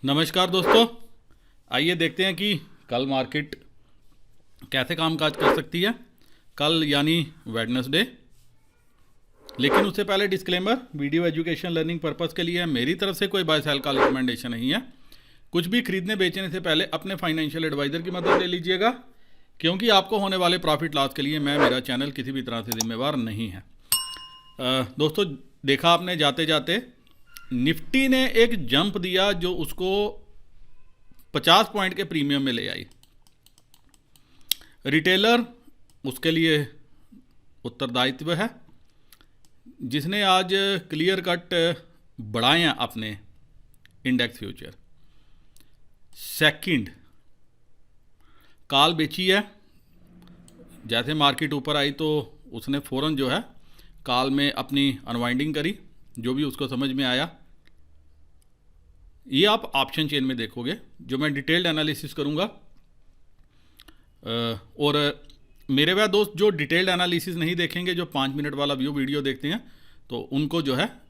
नमस्कार दोस्तों, आइए देखते हैं कि कल मार्केट कैसे कामकाज कर सकती है। कल यानी वेडनेसडे। लेकिन उससे पहले disclaimer, video education learning purpose के लिए है। मेरी तरफ से कोई बाय सेल का रिकमेंडेशन नहीं है। कुछ भी खरीदने बेचने से पहले अपने फाइनेंशियल एडवाइज़र की मदद ले लीजिएगा, क्योंकि आपको होने वाले प्रॉफिट लॉस के लिए मेरा चैनल किसी भी तरह से जिम्मेवार नहीं है। दोस्तों, देखा आपने जाते जाते निफ्टी ने एक जंप दिया जो उसको 50 पॉइंट के प्रीमियम में ले आई। रिटेलर उसके लिए उत्तरदायित्व है, जिसने आज क्लियर कट बढ़ाए हैं अपने इंडेक्स फ्यूचर। सेकंड, कॉल बेची है। जैसे मार्केट ऊपर आई तो उसने फ़ौरन जो है कॉल में अपनी अनवाइंडिंग करी, जो भी उसको समझ में आया। ये आप ऑप्शन चेन में देखोगे, जो मैं डिटेल्ड एनालिसिस करूँगा। और मेरे वह दोस्त जो डिटेल्ड एनालिसिस नहीं देखेंगे, जो 5 मिनट वाला वीडियो देखते हैं, तो उनको जो है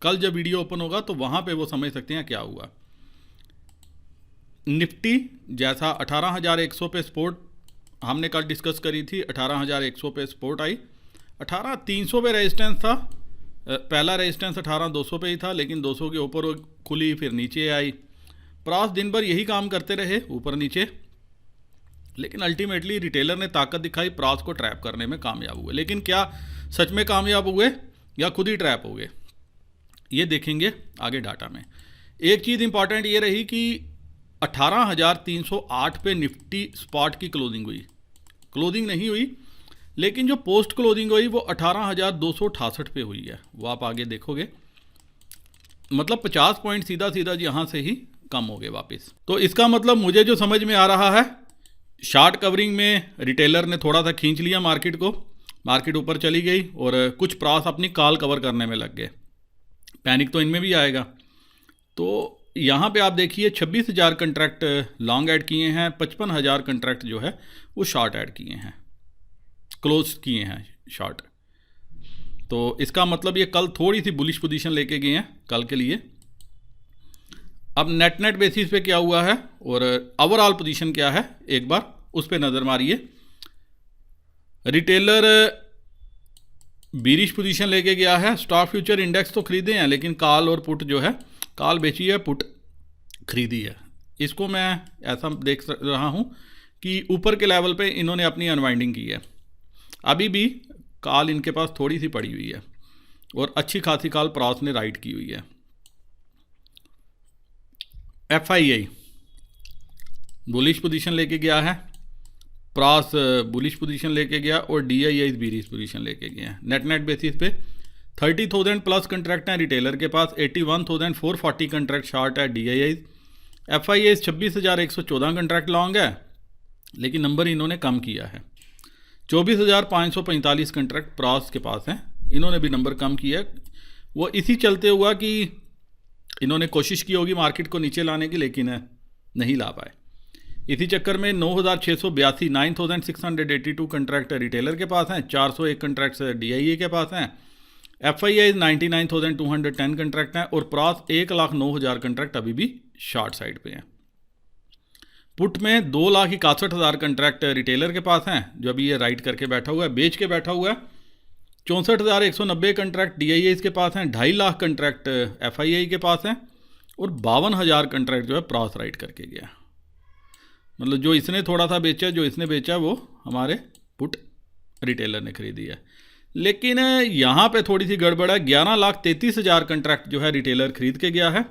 कल जब वीडियो ओपन होगा तो वहाँ पे वो समझ सकते हैं क्या हुआ। निफ्टी जैसा 18,100 पे सपोर्ट हमने कल डिस्कस करी थी, 18,100 पे सपोर्ट आई। 18,300 पे रेजिस्टेंस था। पहला रेजिस्टेंस 18,200 पे ही था, लेकिन 200 के ऊपर खुली, फिर नीचे आई। प्राइस दिन भर यही काम करते रहे, ऊपर नीचे। लेकिन अल्टीमेटली रिटेलर ने ताकत दिखाई, प्राइस को ट्रैप करने में कामयाब हुए। लेकिन क्या सच में कामयाब हुए या खुद ही ट्रैप हो गए, ये देखेंगे आगे डाटा में। एक चीज़ इंपॉर्टेंट ये रही कि 18,308 पे निफ्टी स्पॉट की क्लोजिंग हुई। क्लोजिंग नहीं हुई, लेकिन जो पोस्ट क्लोजिंग हुई वो 18,268 पे हुई है। वो आप आगे देखोगे, मतलब 50 पॉइंट सीधा सीधा यहाँ से ही कम हो गए वापस। तो इसका मतलब मुझे जो समझ में आ रहा है, शॉर्ट कवरिंग में रिटेलर ने थोड़ा सा खींच लिया मार्केट को। मार्केट ऊपर चली गई और कुछ प्राइस अपनी कॉल कवर करने में लग गए। पैनिक तो इनमें भी आएगा। तो यहाँ पे आप देखिए 26,000 कंट्रैक्ट लॉन्ग ऐड किए हैं, 55,000 कंट्रैक्ट जो है वो शॉर्ट ऐड किए हैं, क्लोज किए हैं शॉर्ट। तो इसका मतलब ये कल थोड़ी सी बुलिश पोजीशन लेके गए हैं कल के लिए। अब नेट बेसिस पे क्या हुआ है और ओवरऑल पोजीशन क्या है, एक बार उस पर नज़र मारिए। रिटेलर बीरिश पोजीशन लेके गया है। स्टॉक फ्यूचर इंडेक्स तो खरीदे हैं, लेकिन कॉल और पुट जो है, कॉल बेची है, पुट खरीदी है। इसको मैं ऐसा देख रहा हूँ कि ऊपर के लेवल पे इन्होंने अपनी अनवाइंडिंग की है। अभी भी कॉल इनके पास थोड़ी सी पड़ी हुई है और अच्छी खासी कॉल प्राइस ने राइट की हुई है। FII बुलिश पोजीशन लेके गया है, प्राइस बुलिश पोजीशन लेके गया, और DII बीरिश पोजीशन लेके गए हैं। नेट बेसिस पे 30,000 प्लस कंट्रैक्ट हैं रिटेलर के पास, 81,440 कंट्रैक्ट शॉर्ट है DII। FII 26,114 कंट्रैक्ट लॉन्ग है, लेकिन नंबर इन्होंने कम किया है। 24,545 कंट्रैक्ट प्राइस के पास हैं, इन्होंने भी नंबर कम किया है। वो इसी चलते हुआ कि इन्होंने कोशिश की होगी मार्केट को नीचे लाने की, लेकिन नहीं ला पाए। इसी चक्कर में 9,682 9,682 कंट्रैक्ट रिटेलर के पास हैं, 401 कंट्रैक्ट्स DII के पास हैं। FII 99,210 कंट्रैक्ट हैं, और प्राइस 1,09,000 कंट्रैक्ट अभी भी शॉर्ट साइड पे हैं। पुट में 2,61,000 कंट्रैक्ट रिटेलर के पास हैं, जो अभी ये राइट करके बैठा हुआ है, बेच के बैठा हुआ है। 64,190 कंट्रैक्ट DII के पास हैं, 2.5 लाख कंट्रैक्ट FII के पास हैं, और 52,000 कंट्रैक्ट जो है प्राइस राइट करके गया। मतलब जो इसने थोड़ा सा बेचा, जो इसने बेचा वो हमारे पुट रिटेलर ने खरीदी है। लेकिन यहाँ पे थोड़ी सी गड़बड़ है। 11,33,000 कंट्रैक्ट जो है रिटेलर खरीद के गया है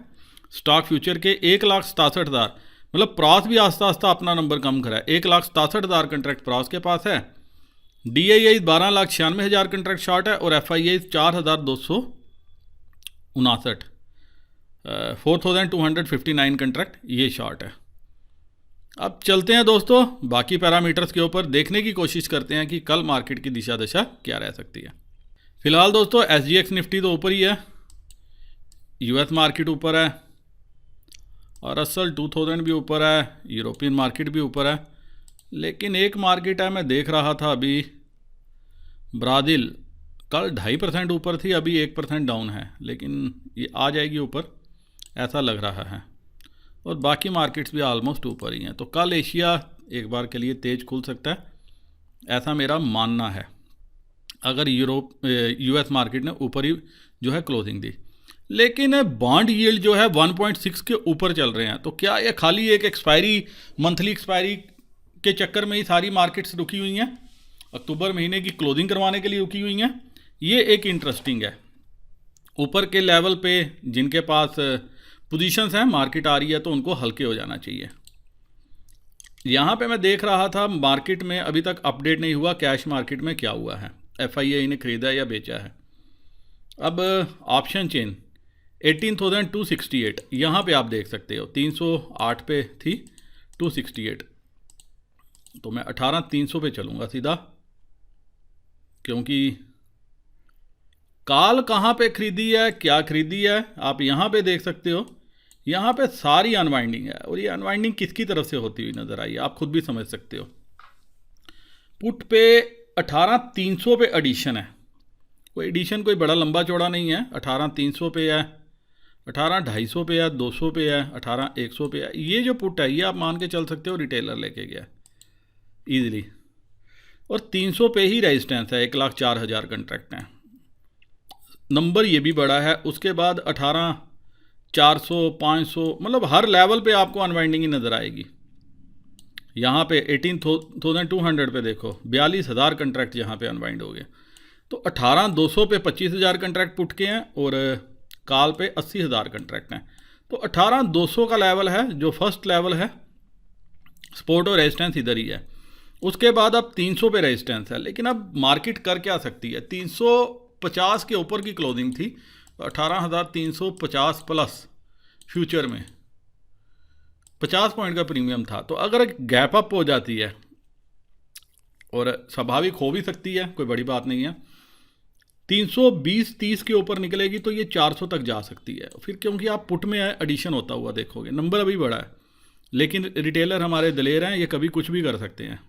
स्टॉक फ्यूचर के। 1,67,000, मतलब प्राइस भी आस्ता आस्ता अपना नंबर कम करा है। 1,67,000 कंट्रैक्ट प्राइस के पास है। DII 12,96,000 कंट्रैक्ट शॉर्ट है, और FII 4,259 4,259 कंट्रैक्ट ये शॉर्ट है। अब चलते हैं दोस्तों बाकी पैरामीटर्स के ऊपर, देखने की कोशिश करते हैं कि कल मार्केट की दिशा दशा क्या रह सकती है। फिलहाल दोस्तों SGX निफ्टी तो ऊपर ही है, US मार्केट ऊपर है, और Russell 2000 भी ऊपर है, यूरोपियन मार्केट भी ऊपर है। लेकिन एक मार्केट है, मैं देख रहा था अभी, ब्राज़ील कल 2.5% ऊपर थी, अभी 1% डाउन है, लेकिन ये आ जाएगी ऊपर ऐसा लग रहा है। और बाकी मार्केट्स भी ऑलमोस्ट ऊपर ही हैं। तो कल एशिया एक बार के लिए तेज़ खुल सकता है, ऐसा मेरा मानना है, अगर यूएस मार्केट ने ऊपर ही जो है क्लोजिंग दी। लेकिन बॉन्ड यील्ड जो है 1.6 के ऊपर चल रहे हैं, तो क्या ये खाली एक मंथली एक्सपायरी के चक्कर में ही सारी मार्केट्स रुकी हुई हैं, अक्टूबर महीने की क्लोजिंग करवाने के लिए रुकी हुई हैं? ये एक इंटरेस्टिंग है। ऊपर के लेवल पे जिनके पास पोजीशंस हैं, मार्केट आ रही है तो उनको हल्के हो जाना चाहिए। यहाँ पे मैं देख रहा था मार्केट में अभी तक अपडेट नहीं हुआ कैश मार्केट में क्या हुआ है, FII ने ख़रीदा या बेचा है। अब ऑप्शन चेन 18,268 यहाँ पे आप देख सकते हो, 308 पे थी 268, तो मैं 18,300 पे चलूँगा सीधा, क्योंकि काल कहाँ पे खरीदी है, क्या खरीदी है, आप यहाँ पे देख सकते हो। यहाँ पे सारी अनवाइंडिंग है, और ये अनवाइंडिंग किसकी तरफ से होती हुई नज़र आई है आप खुद भी समझ सकते हो। पुट पे 18,300 पे एडिशन है, कोई एडिशन कोई बड़ा लंबा चौड़ा नहीं है, 18,300 पे है, 18,250 पे है, 200 पे है, 18,100 पे है। ये जो पुट है ये आप मान के चल सकते हो रिटेलर लेके गया ईजिली, और 300 पे ही रेजिस्टेंस है, 1,04,000 कंट्रैक्ट हैं, नंबर ये भी बड़ा है। उसके बाद 18,400, 500, मतलब हर लेवल पे आपको अनवाइंडिंग ही नज़र आएगी। यहाँ पे 18,200 पे देखो 42,000 कंट्रैक्ट यहाँ पे अनवाइंड हो गए। तो 18,200 पे 25,000 कंट्रैक्ट पुट के हैं, और काल पे 80,000 कंट्रैक्ट हैं। तो 18,200 का लेवल है जो फर्स्ट लेवल है, सपोर्ट और रेजिस्टेंस इधर ही है। उसके बाद अब 300 पे रेजिस्टेंस है, लेकिन अब मार्केट कर क्या सकती है, 350 के ऊपर की क्लोजिंग थी, 18,350 प्लस फ्यूचर में 50 पॉइंट का प्रीमियम था। तो अगर गैप अप हो जाती है, और स्वाभाविक हो भी सकती है, कोई बड़ी बात नहीं है, 320-30 के ऊपर निकलेगी तो ये 400 तक जा सकती है। फिर क्योंकि आप पुट में एडिशन होता हुआ देखोगे, नंबर अभी बड़ा है, लेकिन रिटेलर हमारे दलेर हैं, ये कभी कुछ भी कर सकते हैं।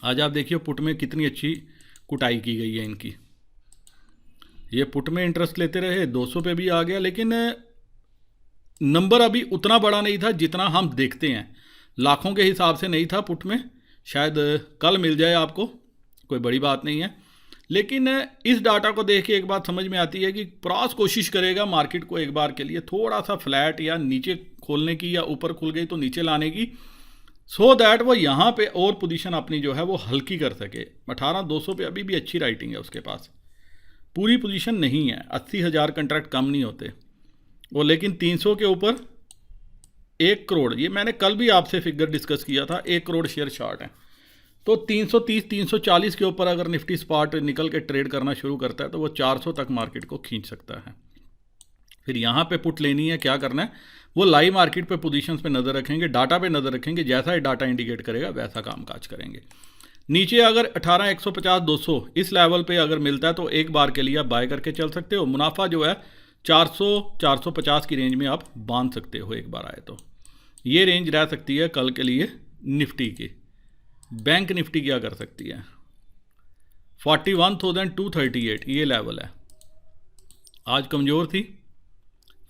आज आप देखिए पुट में कितनी अच्छी कुटाई की गई है इनकी। ये पुट में इंटरेस्ट लेते रहे, 200 पे भी आ गया, लेकिन नंबर अभी उतना बड़ा नहीं था जितना हम देखते हैं, लाखों के हिसाब से नहीं था पुट में। शायद कल मिल जाए आपको, कोई बड़ी बात नहीं है। लेकिन इस डाटा को देख के एक बात समझ में आती है कि प्रॉस कोशिश करेगा मार्केट को एक बार के लिए थोड़ा सा फ्लैट या नीचे खोलने की, या ऊपर खुल गई तो नीचे लाने की, सो दैट वो यहाँ पे और पोजीशन अपनी जो है वो हल्की कर सके। 18,200 पे अभी भी अच्छी राइटिंग है उसके पास, पूरी पोजीशन नहीं है, 80,000 कंट्रैक्ट कम नहीं होते वो। लेकिन 300 के ऊपर 1 करोड़, ये मैंने कल भी आपसे फिगर डिस्कस किया था, 1 करोड़ शेयर शॉर्ट है। तो 330-340 के ऊपर अगर निफ्टी स्पॉट निकल के ट्रेड करना शुरू करता है तो वो 400 तक मार्केट को खींच सकता है। फिर यहाँ पे पुट लेनी है, क्या करना है, वो लाइव मार्केट पे पोजीशंस पे नज़र रखेंगे, डाटा पे नज़र रखेंगे, जैसा ही डाटा इंडिकेट करेगा वैसा काम काज करेंगे। नीचे अगर 18,150-200 इस लेवल पे अगर मिलता है तो एक बार के लिए आप बाय करके चल सकते हो। मुनाफा जो है 400-450 की रेंज में आप बांध सकते हो एक बार आए तो। ये रेंज रह सकती है कल के लिए निफ्टी की। बैंक निफ्टी क्या कर सकती है, 41,238 ये लेवल है, आज कमज़ोर थी,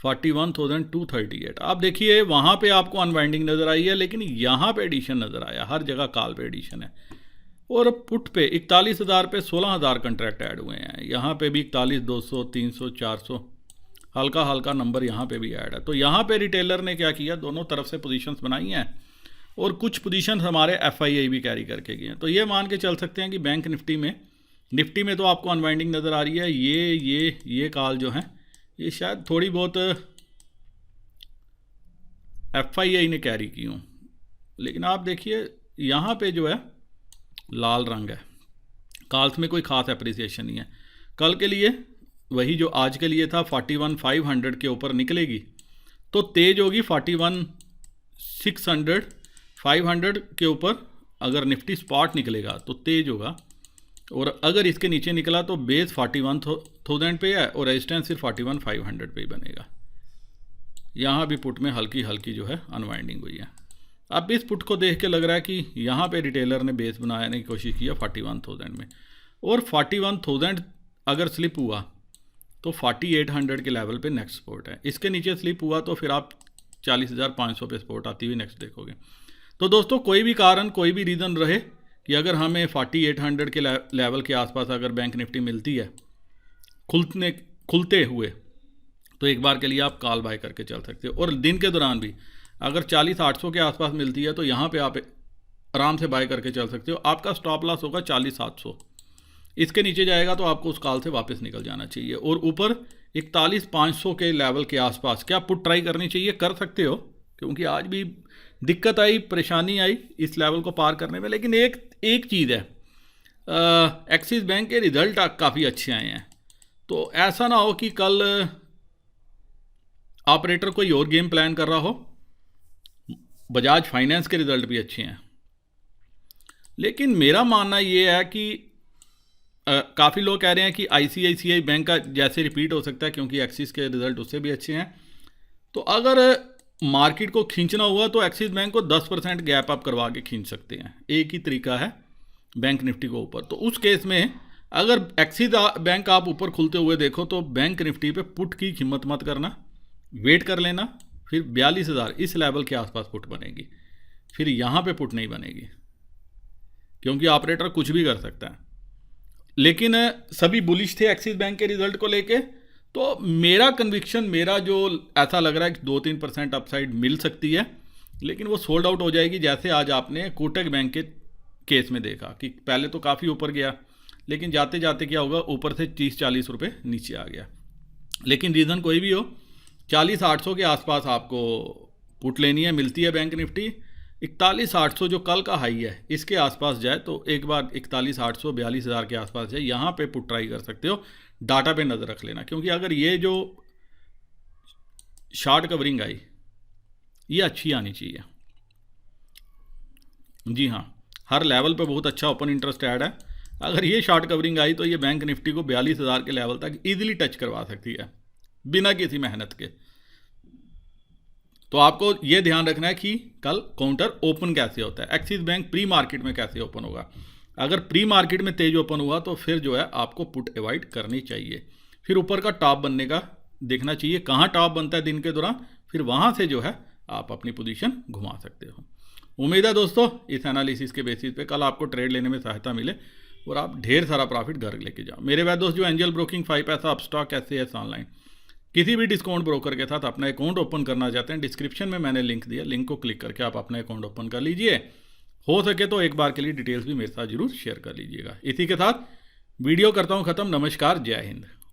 41,238। आप देखिए वहाँ पे आपको अनवाइंडिंग नज़र आई है, लेकिन यहाँ पे एडिशन नज़र आया, हर जगह काल पे एडिशन है। और पुट पे 41,000 पे 16,000 कंट्रैक्ट ऐड हुए हैं, यहाँ पे भी 41,200, 300, 400 हल्का हल्का नंबर यहाँ पे भी ऐड है। तो यहाँ पे रिटेलर ने क्या किया, दोनों तरफ से पोजीशंस बनाई हैं, और कुछ पोजीशन हमारे FII भी कैरी करके गए हैं। तो ये मान के चल सकते हैं कि बैंक निफ्टी में तो आपको अनवाइंडिंग नज़र आ रही है। ये कॉल जो है ये शायद थोड़ी बहुत FII ने कैरी की हूँ, लेकिन आप देखिए यहाँ पे जो है लाल रंग है, कॉल्स में कोई ख़ास एप्रिसिएशन नहीं है। कल के लिए वही जो आज के लिए था, 41,500 के ऊपर निकलेगी तो तेज़ होगी, 41,600, 500 के ऊपर अगर निफ्टी स्पॉट निकलेगा तो तेज़ होगा, और अगर इसके नीचे निकला तो बेस 41,000 पे है और रेजिस्टेंस सिर्फ 41,500 पे ही बनेगा। यहाँ भी पुट में हल्की हल्की जो है अनवाइंडिंग हुई है। अब इस पुट को देख के लग रहा है कि यहाँ पे रिटेलर ने बेस बनाने की कोशिश किया 41,000 में, और 41,000 अगर स्लिप हुआ तो 4800 के लेवल पे नेक्स्ट सपोर्ट है। इसके नीचे स्लिप हुआ तो फिर आप 40,500 पे सपोर्ट आती हुई नेक्स्ट देखोगे। तो दोस्तों कोई भी कारण, कोई भी रीज़न रहे कि अगर हमें 4800 के लेवल के आसपास अगर बैंक निफ्टी मिलती है खुलते हुए, तो एक बार के लिए आप कॉल बाय करके चल सकते हो। और दिन के दौरान भी अगर 40,800 के आसपास मिलती है तो यहाँ पे आप आराम से बाय करके चल सकते हो। आपका स्टॉप लॉस होगा 40,700, इसके नीचे जाएगा तो आपको उस कॉल से वापस निकल जाना चाहिए। और ऊपर 41,500 के लेवल के आसपास क्या पुट ट्राई करनी चाहिए, कर सकते हो, क्योंकि आज भी दिक्कत आई, परेशानी आई इस लेवल को पार करने में। लेकिन एक चीज़ है, एक्सिस बैंक के रिज़ल्ट काफ़ी अच्छे आए हैं, तो ऐसा ना हो कि कल ऑपरेटर कोई और गेम प्लान कर रहा हो। बजाज फाइनेंस के रिज़ल्ट भी अच्छे हैं, लेकिन मेरा मानना ये है कि काफ़ी लोग कह रहे हैं कि ICICI बैंक का जैसे रिपीट हो सकता है, क्योंकि एक्सिस के रिज़ल्ट उससे भी अच्छे हैं। तो अगर मार्केट को खींचना हुआ तो एक्सिस बैंक को 10% गैप अप करवा के खींच सकते हैं। एक ही तरीका है बैंक निफ्टी को ऊपर। तो उस केस में अगर एक्सिस बैंक आप ऊपर खुलते हुए देखो तो बैंक निफ्टी पे पुट की हिम्मत मत करना, वेट कर लेना। फिर 42,000 इस लेवल के आसपास पुट बनेगी, फिर यहाँ पे पुट नहीं बनेगी, क्योंकि ऑपरेटर कुछ भी कर सकता है। लेकिन सभी बुलिश थे एक्सिस बैंक के रिजल्ट को लेके, तो मेरा कन्विक्शन, मेरा जो ऐसा लग रहा है कि 2-3% अपसाइड मिल सकती है, लेकिन वो सोल्ड आउट हो जाएगी। जैसे आज आपने कोटक बैंक के केस में देखा कि पहले तो काफ़ी ऊपर गया, लेकिन जाते जाते क्या होगा, ऊपर से 30-40 रुपये नीचे आ गया। लेकिन रीज़न कोई भी हो, 40,800 के आसपास आपको पुट लेनी है, मिलती है बैंक निफ्टी। 41,800 जो कल का हाई है इसके आसपास जाए तो एक बार 41,800 42,000 के आसपास जाए, यहाँ पे पुट ट्राई कर सकते हो। डाटा पे नज़र रख लेना, क्योंकि अगर ये जो शॉर्ट कवरिंग आई ये अच्छी आनी चाहिए। जी हाँ, हर लेवल पे बहुत अच्छा ओपन इंटरेस्ट ऐड है। अगर ये शॉर्ट कवरिंग आई तो ये बैंक निफ्टी को 42,000 के लेवल तक ईजिली टच करवा सकती है बिना किसी मेहनत के। तो आपको ये ध्यान रखना है कि कल काउंटर ओपन कैसे होता है, एक्सिस बैंक प्री मार्केट में कैसे ओपन होगा। अगर प्री मार्केट में तेज ओपन हुआ तो फिर जो है आपको पुट अवॉइड करनी चाहिए। फिर ऊपर का टॉप बनने का देखना चाहिए, कहाँ टॉप बनता है दिन के दौरान, फिर वहाँ से जो है आप अपनी पोजीशन घुमा सकते हो। उम्मीद है दोस्तों इस एनालिसिस के बेसिस पे कल आपको ट्रेड लेने में सहायता मिले और आप ढेर सारा प्रॉफिट घर लेके जाओ। मेरे वह दोस्त जो एंजल ब्रोकिंग 5 पैसा, अपस्टॉक, SAS ऑनलाइन किसी भी डिस्काउंट ब्रोकर के साथ अपना अकाउंट ओपन करना चाहते हैं, डिस्क्रिप्शन में मैंने लिंक दिया, लिंक को क्लिक करके आप अपना अकाउंट ओपन कर लीजिए। हो सके तो एक बार के लिए डिटेल्स भी मेरे साथ जरूर शेयर कर लीजिएगा। इसी के साथ वीडियो करता हूँ ख़त्म। नमस्कार, जय हिंद।